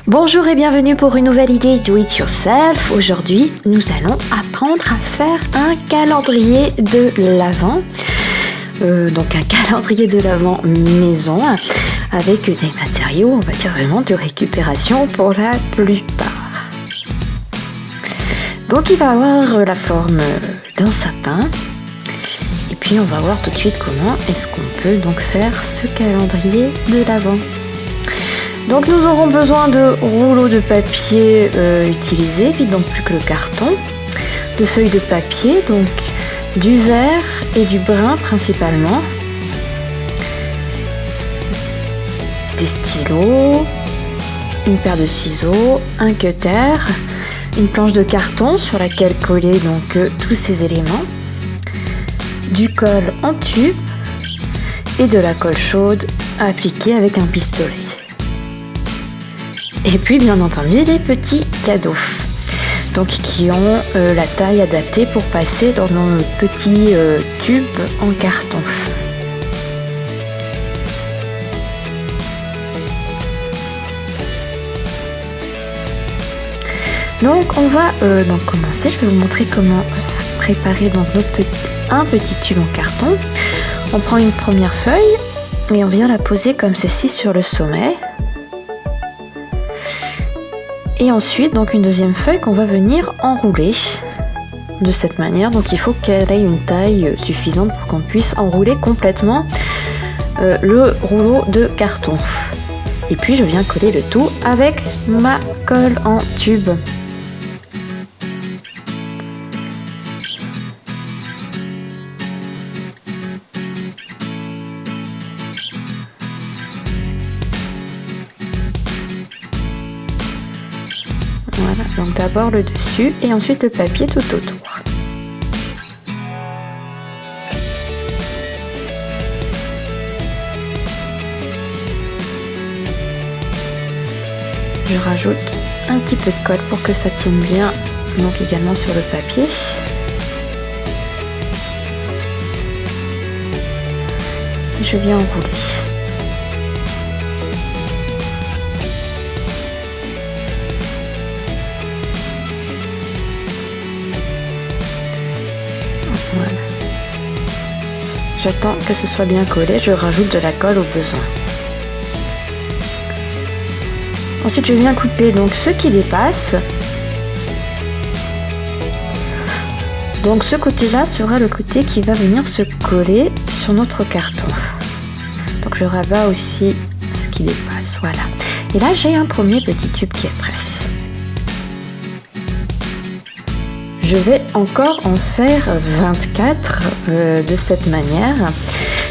Bonjour et bienvenue pour une nouvelle idée Do It Yourself. Aujourd'hui, nous allons apprendre à faire un calendrier de l'Avent. Donc un calendrier de l'Avent maison avec des matériaux, on va dire vraiment de récupération pour la plupart. Donc il va avoir la forme d'un sapin. Et puis on va voir tout de suite comment est-ce qu'on peut donc faire ce calendrier de l'Avent. Donc nous aurons besoin de rouleaux de papier utilisés, puis donc plus que le carton, de feuilles de papier, donc du vert et du brun principalement, des stylos, une paire de ciseaux, un cutter, une planche de carton sur laquelle coller donc tous ces éléments, du colle en tube et de la colle chaude à appliquer avec un pistolet. Et puis bien entendu des petits cadeaux, donc qui ont la taille adaptée pour passer dans nos petits tubes en carton. Donc on va donc commencer. Je vais vous montrer comment préparer donc un petit tube en carton. On prend une première feuille et on vient la poser comme ceci sur le sommet. Et ensuite, donc une deuxième feuille qu'on va venir enrouler de cette manière. Donc il faut qu'elle ait une taille suffisante pour qu'on puisse enrouler complètement le rouleau de carton. Et puis je viens coller le tout avec ma colle en tube. Voilà, donc d'abord le dessus et ensuite le papier tout autour. Je rajoute un petit peu de colle pour que ça tienne bien, donc également sur le papier. Je viens enrouler. Voilà. J'attends que ce soit bien collé, je rajoute de la colle au besoin. Ensuite je viens couper donc ce qui dépasse. Donc ce côté-là sera le côté qui va venir se coller sur notre carton. Donc je rabats aussi ce qui dépasse, voilà. Et là j'ai un premier petit tube qui est prêt. Je vais encore en faire 24 de cette manière,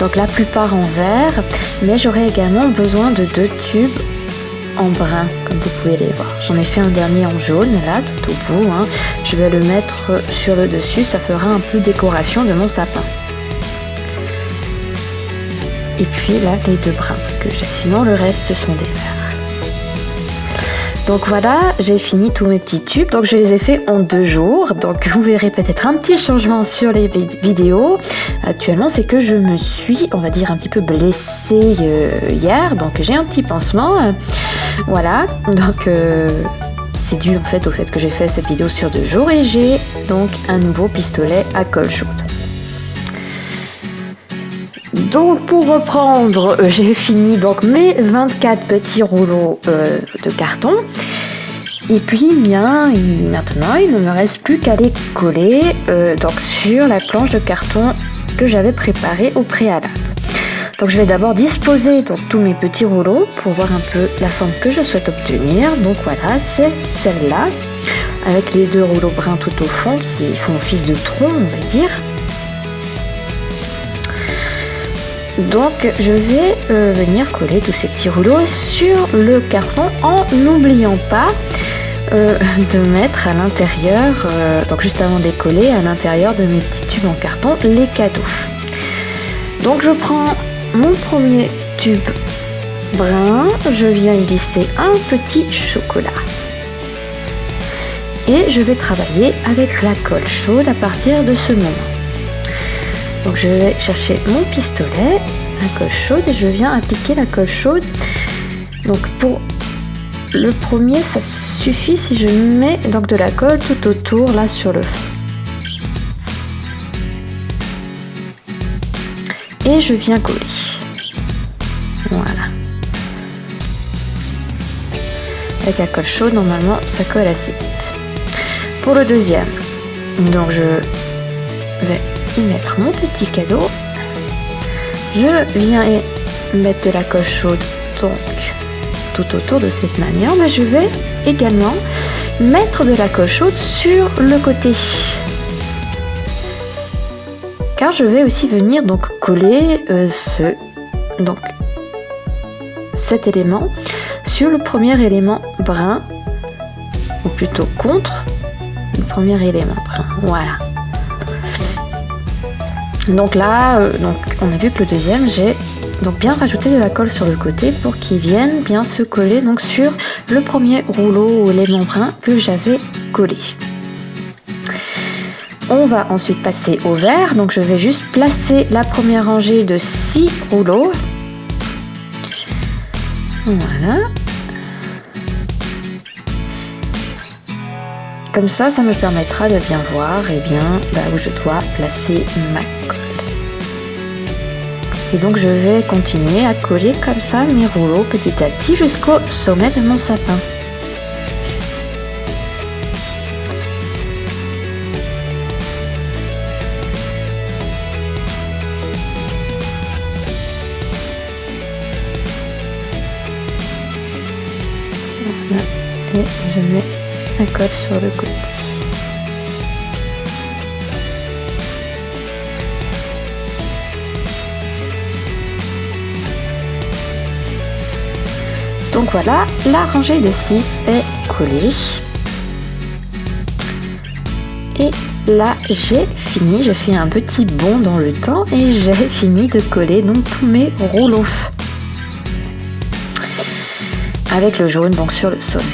donc la plupart en vert, mais j'aurai également besoin de 2 tubes en brun, comme vous pouvez les voir. J'en ai fait un dernier en jaune, là, tout au bout. Je vais le mettre sur le dessus, ça fera un peu décoration de mon sapin. Et puis là, les 2 bruns que j'ai, sinon le reste sont des verts. Donc voilà, j'ai fini tous mes petits tubes, donc je les ai fait en 2 jours, donc vous verrez peut-être un petit changement sur les vidéos. Actuellement, c'est que je me suis, on va dire, un petit peu blessée hier, donc j'ai un petit pansement, voilà, donc c'est dû en fait au fait que j'ai fait cette vidéo sur 2 jours et j'ai donc un nouveau pistolet à colle chaude. Donc pour reprendre, j'ai fini donc mes 24 petits rouleaux de carton. Et puis maintenant il ne me reste plus qu'à les coller donc sur la planche de carton que j'avais préparée au préalable. Donc je vais d'abord disposer donc tous mes petits rouleaux pour voir un peu la forme que je souhaite obtenir. Donc voilà, c'est celle-là, avec les 2 rouleaux bruns tout au fond qui font office de tronc, on va dire. Donc je vais venir coller tous ces petits rouleaux sur le carton en n'oubliant pas de mettre à l'intérieur, donc juste avant de les coller, à l'intérieur de mes petits tubes en carton, les cadeaux. Donc je prends mon premier tube brun, je viens y glisser un petit chocolat. Et je vais travailler avec la colle chaude à partir de ce moment. Donc je vais chercher mon pistolet, la colle chaude, et je viens appliquer la colle chaude. Donc pour le premier, ça suffit si je mets donc de la colle tout autour là sur le fond. Et je viens coller. Voilà. Avec la colle chaude, normalement, ça colle assez vite. Pour le deuxième, donc je vais y mettre mon petit cadeau. Je viens y mettre de la colle chaude, donc tout autour de cette manière. Mais je vais également mettre de la colle chaude sur le côté. Car je vais aussi venir donc coller cet élément sur le premier élément brun, ou plutôt contre le premier élément brun. Voilà. Donc là, on a vu que le deuxième, j'ai donc bien rajouté de la colle sur le côté pour qu'il vienne bien se coller donc sur le premier rouleau ou élément brun que j'avais collé. On va ensuite passer au vert, donc je vais juste placer la première rangée de 6 rouleaux. Voilà. Comme ça, ça me permettra de bien voir où je dois placer ma colle. Et donc je vais continuer à coller comme ça mes rouleaux petit à petit jusqu'au sommet de mon sapin. Voilà. Et je mets la colle sur le côté. Donc voilà, la rangée de 6 est collée. Et là, j'ai fini, je fais un petit bond dans le temps et j'ai fini de coller donc tous mes rouleaux. Avec le jaune donc sur le sommet.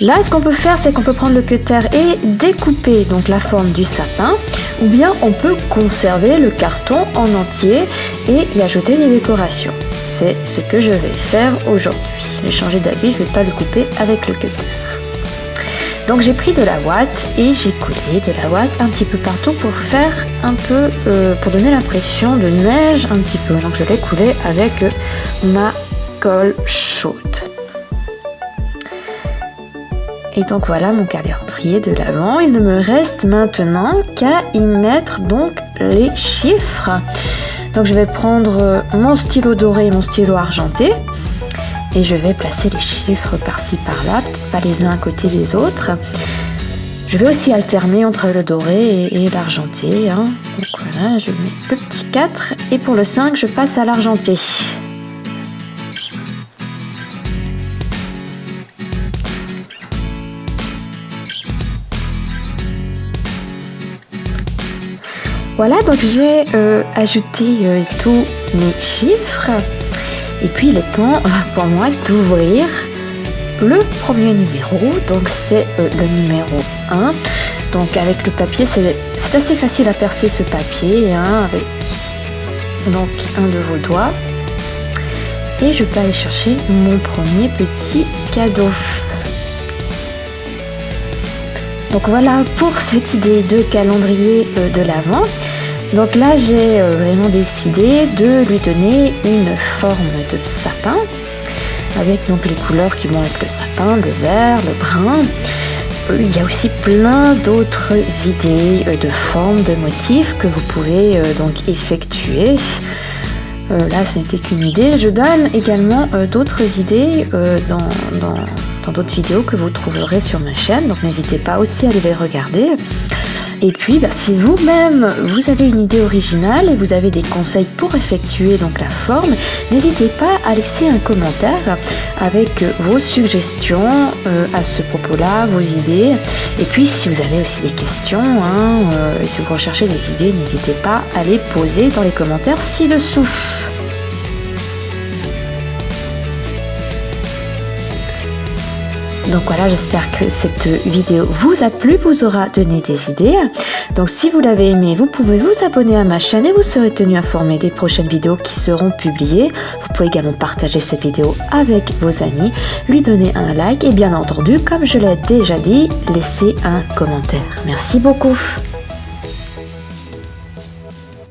Là, ce qu'on peut faire, c'est qu'on peut prendre le cutter et découper donc la forme du sapin, ou bien on peut conserver le carton en entier et y ajouter des décorations. C'est ce que je vais faire aujourd'hui. J'ai changé d'avis, je ne vais pas le couper avec le cutter. Donc j'ai pris de la ouate et j'ai collé de la ouate un petit peu partout pour faire un peu, pour donner l'impression de neige un petit peu. Donc je l'ai coulé avec ma colle chaude. Et donc voilà mon calendrier de l'Avent. Il ne me reste maintenant qu'à y mettre donc les chiffres. Donc je vais prendre mon stylo doré et mon stylo argenté. Et je vais placer les chiffres par-ci par-là, pas les uns à côté des autres. Je vais aussi alterner entre le doré et l'argenté. Donc voilà, je mets le petit 4 et pour le 5, je passe à l'argenté. Voilà, donc j'ai ajouté tous mes chiffres. Et puis il est temps pour moi d'ouvrir le premier numéro. Donc c'est le numéro 1. Donc avec le papier, c'est assez facile à percer ce papier avec donc un de vos doigts. Et je peux aller chercher mon premier petit cadeau. Donc voilà pour cette idée de calendrier de l'Avent. Donc là j'ai vraiment décidé de lui donner une forme de sapin avec donc les couleurs qui vont avec le sapin, le vert, le brun. Il y a aussi plein d'autres idées de formes, de motifs que vous pouvez donc effectuer. Là ce n'était qu'une idée. Je donne également d'autres idées dans d'autres vidéos que vous trouverez sur ma chaîne, donc n'hésitez pas aussi à aller les regarder. Et puis si vous-même vous avez une idée originale et vous avez des conseils pour effectuer donc la forme, n'hésitez pas à laisser un commentaire avec vos suggestions à ce propos-là, vos idées. Et puis si vous avez aussi des questions et si vous recherchez des idées, n'hésitez pas à les poser dans les commentaires ci-dessous. Donc voilà, j'espère que cette vidéo vous a plu, vous aura donné des idées. Donc si vous l'avez aimé, vous pouvez vous abonner à ma chaîne et vous serez tenu informé des prochaines vidéos qui seront publiées. Vous pouvez également partager cette vidéo avec vos amis, lui donner un like et bien entendu, comme je l'ai déjà dit, laisser un commentaire. Merci beaucoup.